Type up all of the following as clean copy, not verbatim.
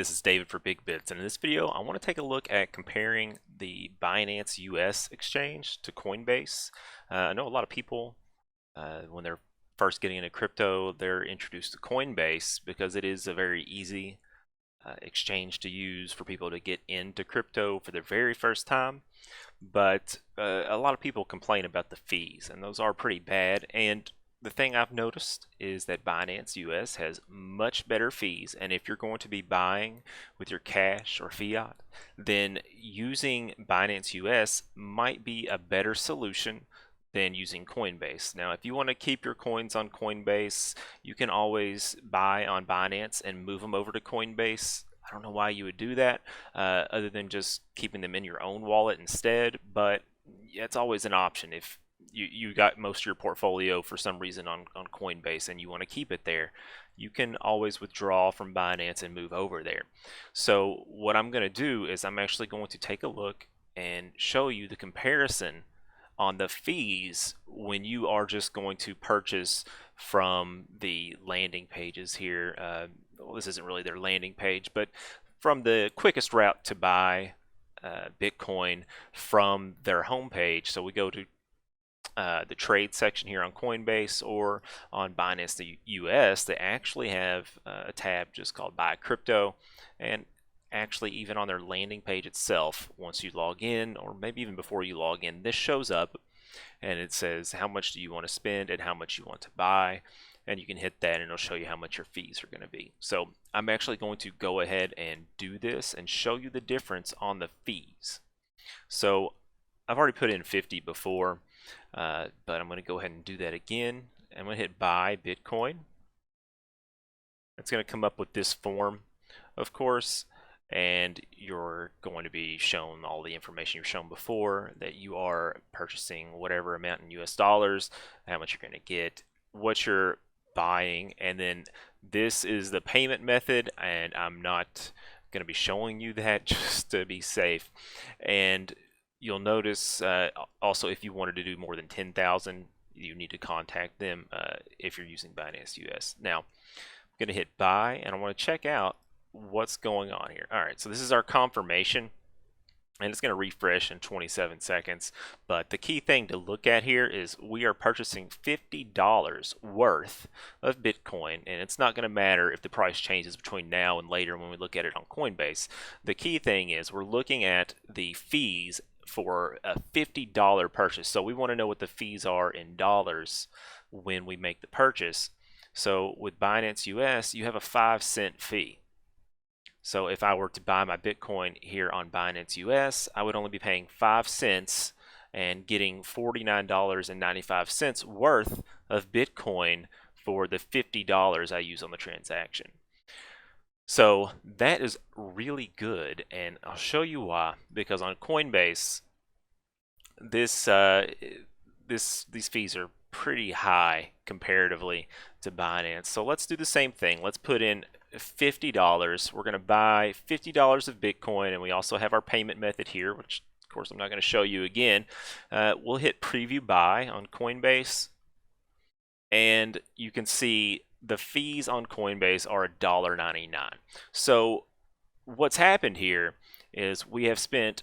this is David for Big Bits, and in this video I want to take a look at comparing the BinanceUS exchange to Coinbase. I know a lot of people, when they're first getting into crypto, they're introduced to Coinbase because it is a very easy exchange to use for people to get into crypto for their very first time. But a lot of people complain about the fees, and those are pretty bad. And the thing I've noticed is that Binance US has much better fees, and if you're going to be buying with your cash or fiat, then using Binance US might be a better solution than using Coinbase. Now, if you want to keep your coins on Coinbase, you can always buy on Binance and move them over to Coinbase. I don't know why you would do that, other than just keeping them in your own wallet instead, but yeah, it's always an option. If you got most of your portfolio for some reason on Coinbase and you want to keep it there, you can always withdraw from Binance and move over there. So what I'm going to do is I'm actually going to take a look and show you the comparison on the fees when you are just going to purchase from the landing pages here. Well, this isn't really their landing page, but from the quickest route to buy Bitcoin from their homepage. So we go to the trade section here on Coinbase or on BinanceUS. They actually have a tab just called Buy Crypto, and actually even on their landing page itself, once you log in, or maybe even before you log in, this shows up and it says how much do you want to spend and how much you want to buy, and you can hit that and it'll show you how much your fees are going to be. So I'm actually going to go ahead and do this and show you the difference on the fees. So I've already put in 50 before, but I'm going to go ahead and do that again. I'm going to hit buy Bitcoin. It's going to come up with this form, of course, and you're going to be shown all the information you've shown before, that you are purchasing whatever amount in US dollars, how much you're going to get, what you're buying, and then this is the payment method, and I'm not going to be showing you that just to be safe. And you'll notice also, if you wanted to do more than 10,000, you need to contact them if you're using Binance US. Now, I'm going to hit buy, and I want to check out what's going on here. All right, so this is our confirmation, and it's going to refresh in 27 seconds. But the key thing to look at here is we are purchasing $50 worth of Bitcoin, and it's not going to matter if the price changes between now and later when we look at it on Coinbase. The key thing is we're looking at the fees for a $50 purchase. So we want to know what the fees are in dollars when we make the purchase. So with Binance US, you have a 5-cent fee. So if I were to buy my Bitcoin here on Binance US, I would only be paying 5 cents and getting $49.95 worth of Bitcoin for the $50 I use on the transaction. So that is really good, and I'll show you why. Because on Coinbase, these fees are pretty high comparatively to Binance. So let's do the same thing. Let's put in $50. We're going to buy $50 of Bitcoin, and we also have our payment method here, which of course I'm not going to show you again. We'll hit preview buy on Coinbase, and you can see the fees on Coinbase are $1.99. So what's happened here is we have spent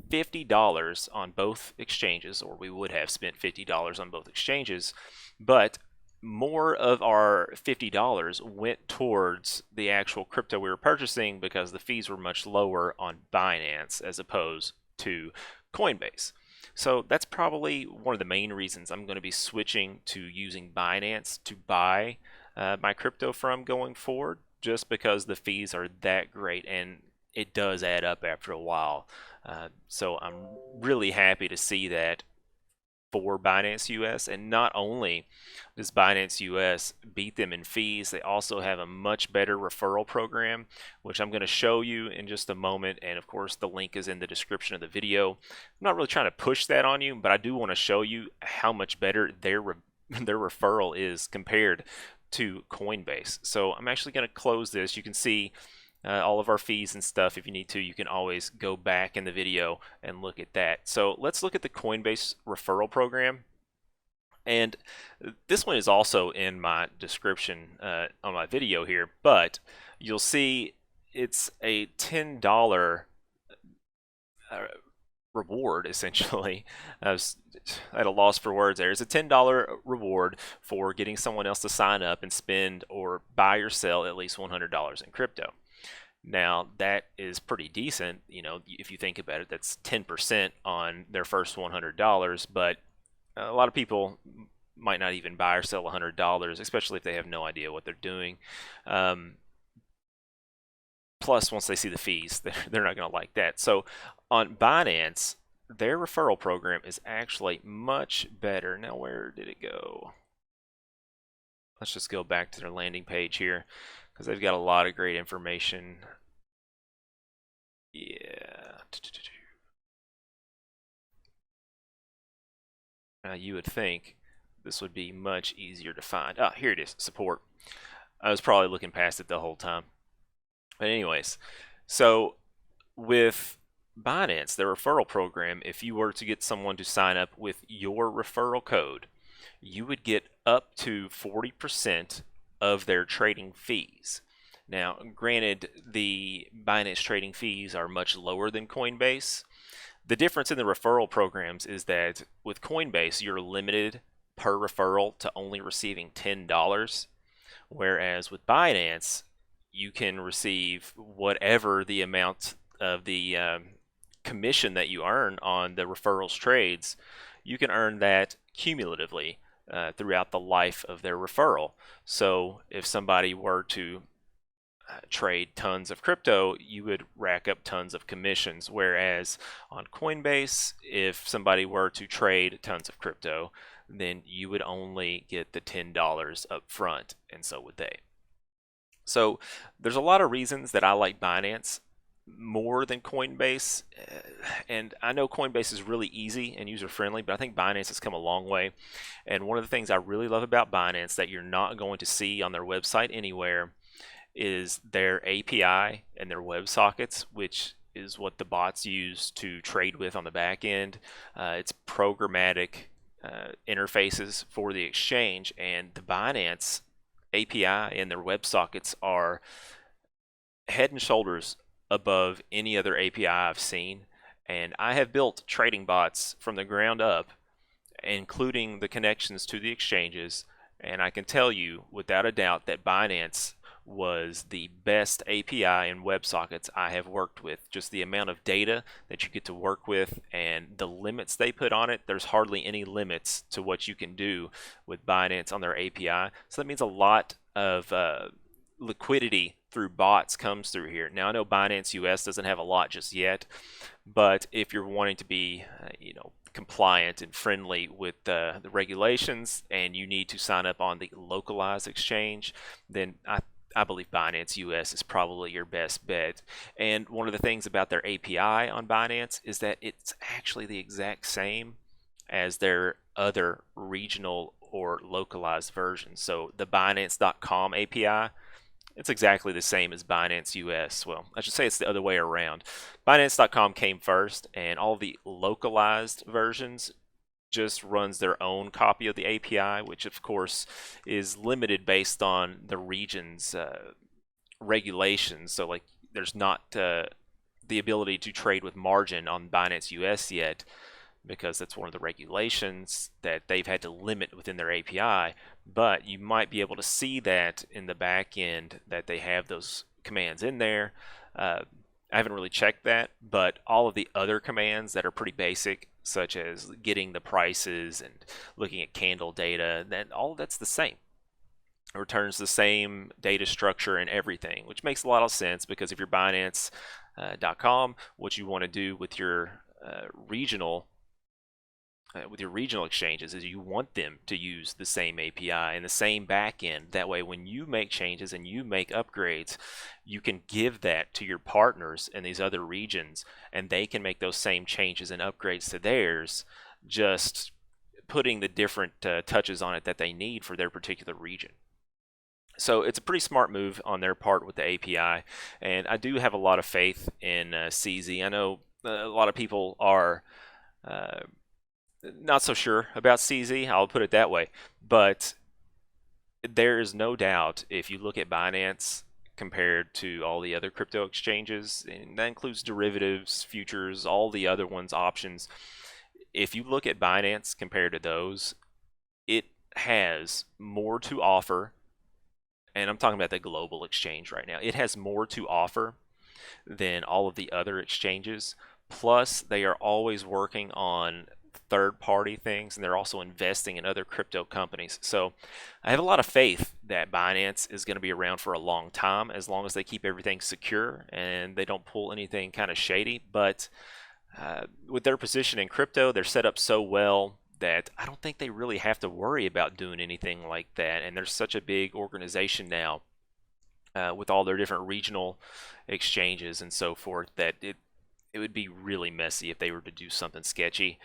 $50 on both exchanges, or we would have spent $50 on both exchanges, but more of our $50 went towards the actual crypto we were purchasing because the fees were much lower on Binance as opposed to Coinbase. So that's probably one of the main reasons I'm going to be switching to using Binance to buy my crypto from going forward, just because the fees are that great, and it does add up after a while. So I'm really happy to see that for Binance US. And not only does Binance US beat them in fees, they also have a much better referral program, which I'm going to show you in just a moment. And of course, the link is in the description of the video. I'm not really trying to push that on you, but I do want to show you how much better their referral is compared to Coinbase. So I'm actually going to close this. You can see all of our fees and stuff. If you need to, you can always go back in the video and look at that. So let's look at the Coinbase referral program. And this one is also in my description on my video here, but you'll see it's a $10 uh, reward essentially. I was at a loss for words there. It's a $10 reward for getting someone else to sign up and spend or buy or sell at least $100 in crypto. Now that is pretty decent, if you think about it. That's 10% on their first $100, but a lot of people might not even buy or sell $100, especially if they have no idea what they're doing. Plus, once they see the fees, they're not going to like that. So on Binance, their referral program is actually much better. Now, where did it go? Let's just go back to their landing page here because they've got a lot of great information. Yeah. Now, you would think this would be much easier to find. Ah, here it is, support. I was probably looking past it the whole time. But anyways, so with Binance, their referral program, if you were to get someone to sign up with your referral code, you would get up to 40% of their trading fees. Now, granted, the Binance trading fees are much lower than Coinbase. The difference in the referral programs is that with Coinbase, you're limited per referral to only receiving $10, whereas with Binance, you can receive whatever the amount of the commission that you earn on the referrals trades. You can earn that cumulatively throughout the life of their referral. So if somebody were to trade tons of crypto, you would rack up tons of commissions. Whereas on Coinbase, if somebody were to trade tons of crypto, then you would only get the $10 up front, and so would they. So there's a lot of reasons that I like Binance more than Coinbase. And I know Coinbase is really easy and user friendly, but I think Binance has come a long way. And one of the things I really love about Binance that you're not going to see on their website anywhere is their API and their WebSockets, which is what the bots use to trade with on the back end. It's programmatic interfaces for the exchange, and the Binance API and their WebSockets are head and shoulders above any other API I've seen. And I have built trading bots from the ground up, including the connections to the exchanges. And I can tell you without a doubt that Binance was the best API and WebSockets I have worked with. Just the amount of data that you get to work with and the limits they put on it, there's hardly any limits to what you can do with Binance on their API. So that means a lot of liquidity through bots comes through here. Now I know BinanceUS doesn't have a lot just yet, but if you're wanting to be, compliant and friendly with the regulations, and you need to sign up on the localized exchange, then I believe BinanceUS is probably your best bet. And one of the things about their API on Binance is that it's actually the exact same as their other regional or localized versions. So the Binance.com API, it's exactly the same as BinanceUS. Well, I should say it's the other way around. Binance.com came first, and all the localized versions just runs their own copy of the API, which of course is limited based on the region's regulations. So like there's not the ability to trade with margin on BinanceUS yet, because that's one of the regulations that they've had to limit within their API. But you might be able to see that in the back end that they have those commands in there. I haven't really checked that, but all of the other commands that are pretty basic, such as getting the prices and looking at candle data, then all of that's the same. It returns the same data structure and everything, which makes a lot of sense, because if you're Binance.com, what you want to do with your regional exchanges is you want them to use the same API and the same backend. That way, when you make changes and you make upgrades, you can give that to your partners in these other regions, and they can make those same changes and upgrades to theirs, just putting the different touches on it that they need for their particular region. So it's a pretty smart move on their part with the API, and I do have a lot of faith in CZ. I know a lot of people are not so sure about CZ, I'll put it that way, but there is no doubt, if you look at Binance compared to all the other crypto exchanges, and that includes derivatives, futures, all the other ones, options. If you look at Binance compared to those, it has more to offer, and I'm talking about the global exchange right now. It has more to offer than all of the other exchanges. Plus, they are always working on third-party things, and they're also investing in other crypto companies. So I have a lot of faith that Binance is going to be around for a long time, as long as they keep everything secure and they don't pull anything kind of shady. But with their position in crypto, they're set up so well that I don't think they really have to worry about doing anything like that. And there's such a big organization now with all their different regional exchanges and so forth, that it would be really messy if they were to do something sketchy,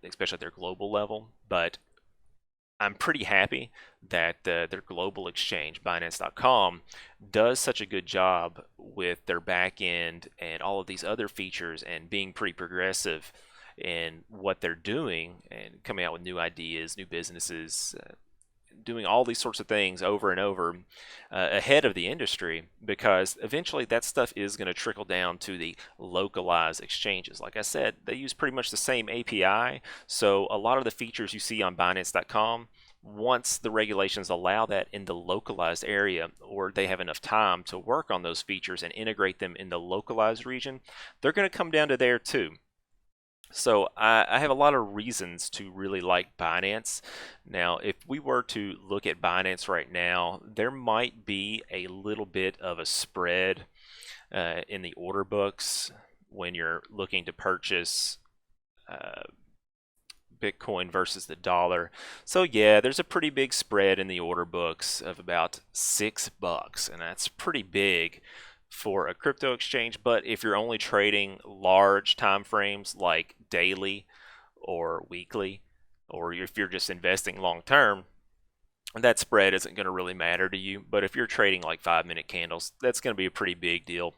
especially at their global level. But I'm pretty happy that their global exchange, Binance.com, does such a good job with their back end and all of these other features, and being pretty progressive in what they're doing and coming out with new ideas, new businesses, doing all these sorts of things over and over ahead of the industry, because eventually that stuff is going to trickle down to the localized exchanges. Like I said, they use pretty much the same API, so a lot of the features you see on Binance.com, once the regulations allow that in the localized area, or they have enough time to work on those features and integrate them in the localized region, they're going to come down to there too. So I have a lot of reasons to really like Binance. Now, if we were to look at Binance right now, there might be a little bit of a spread in the order books when you're looking to purchase Bitcoin versus the dollar. So yeah, there's a pretty big spread in the order books of about $6, and that's pretty big for a crypto exchange. But if you're only trading large time frames like daily or weekly, or if you're just investing long term, that spread isn't going to really matter to you. But if you're trading like 5-minute candles, that's going to be a pretty big deal.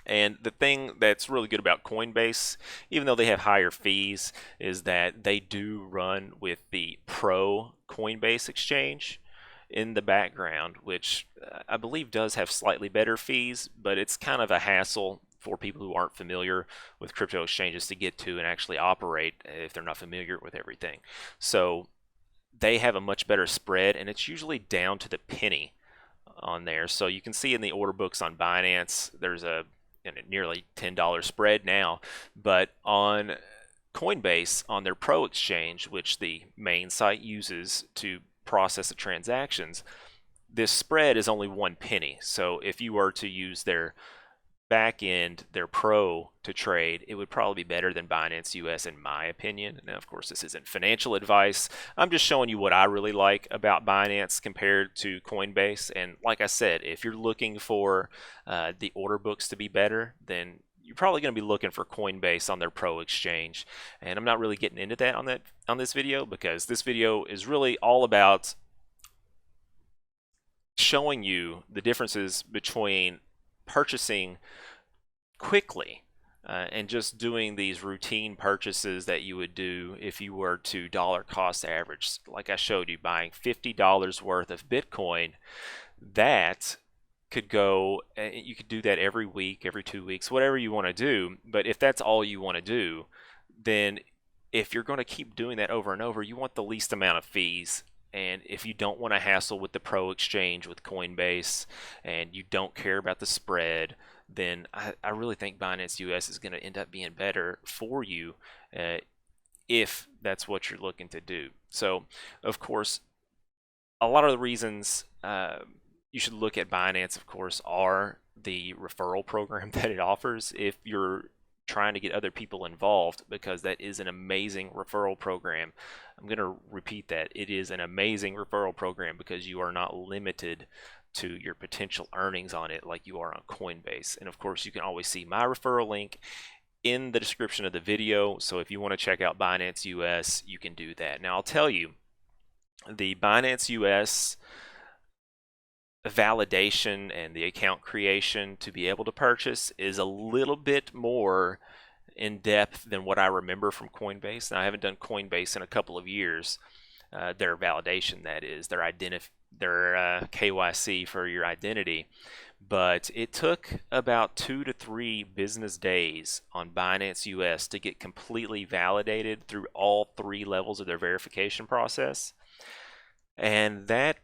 And the thing that's really good about Coinbase, even though they have higher fees, is that they do run with the Pro Coinbase exchange in the background, which I believe does have slightly better fees, but it's kind of a hassle for people who aren't familiar with crypto exchanges to get to and actually operate if they're not familiar with everything. So they have a much better spread, and it's usually down to the penny on there. So you can see in the order books on Binance, there's a nearly $10 spread now, but on Coinbase, on their Pro exchange, which the main site uses to process the transactions, this spread is only 1 penny. So if you were to use their back end, their Pro, to trade, it would probably be better than BinanceUS in my opinion. Now, of course, this isn't financial advice. I'm just showing you what I really like about Binance compared to Coinbase. And like I said, if you're looking for the order books to be better, then you're probably going to be looking for Coinbase on their Pro exchange. And I'm not really getting into that on this video, because this video is really all about showing you the differences between purchasing quickly and just doing these routine purchases that you would do if you were to dollar cost average. Like I showed you, buying $50 worth of Bitcoin, that could go, you could do that every week, every 2 weeks, whatever you want to do. But if that's all you want to do, then if you're going to keep doing that over and over, you want the least amount of fees. And if you don't want to hassle with the Pro exchange with Coinbase, and you don't care about the spread, then I really think BinanceUS is going to end up being better for you if that's what you're looking to do. So, of course, a lot of the reasons you should look at Binance, of course, are the referral program that it offers if you're trying to get other people involved, because that is an amazing referral program. I'm going to repeat that. It is an amazing referral program because you are not limited to your potential earnings on it like you are on Coinbase. And of course, you can always see my referral link in the description of the video. So if you want to check out BinanceUS, you can do that. Now, I'll tell you, the BinanceUS validation and the account creation to be able to purchase is a little bit more in depth than what I remember from Coinbase. Now, I haven't done Coinbase in a couple of years. Their validation, that is, their their KYC for your identity. But it took about 2 to 3 business days on Binance US to get completely validated through all 3 levels of their verification process. And that's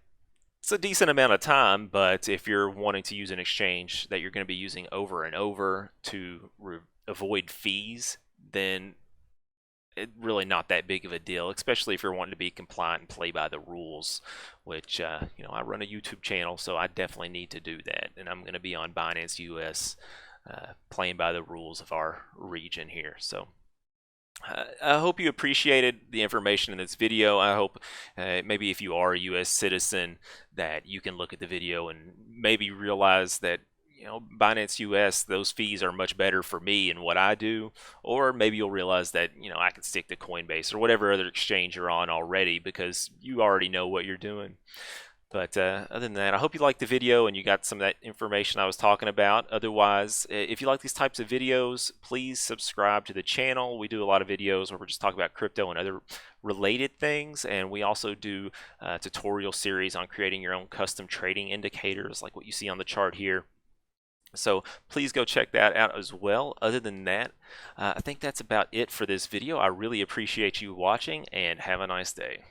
a decent amount of time, but if you're wanting to use an exchange that you're going to be using over and over to avoid fees, then it's really not that big of a deal, especially if you're wanting to be compliant and play by the rules, which, I run a YouTube channel, so I definitely need to do that. And I'm going to be on Binance US, playing by the rules of our region here. So I hope you appreciated the information in this video. I hope maybe if you are a U.S. citizen that you can look at the video and maybe realize that Binance US, those fees are much better for me and what I do. Or maybe you'll realize that I can stick to Coinbase or whatever other exchange you're on already because you already know what you're doing. But other than that, I hope you liked the video and you got some of that information I was talking about. Otherwise, if you like these types of videos, please subscribe to the channel. We do a lot of videos where we're just talking about crypto and other related things. And we also do a tutorial series on creating your own custom trading indicators like what you see on the chart here. So please go check that out as well. Other than that, I think that's about it for this video. I really appreciate you watching and have a nice day.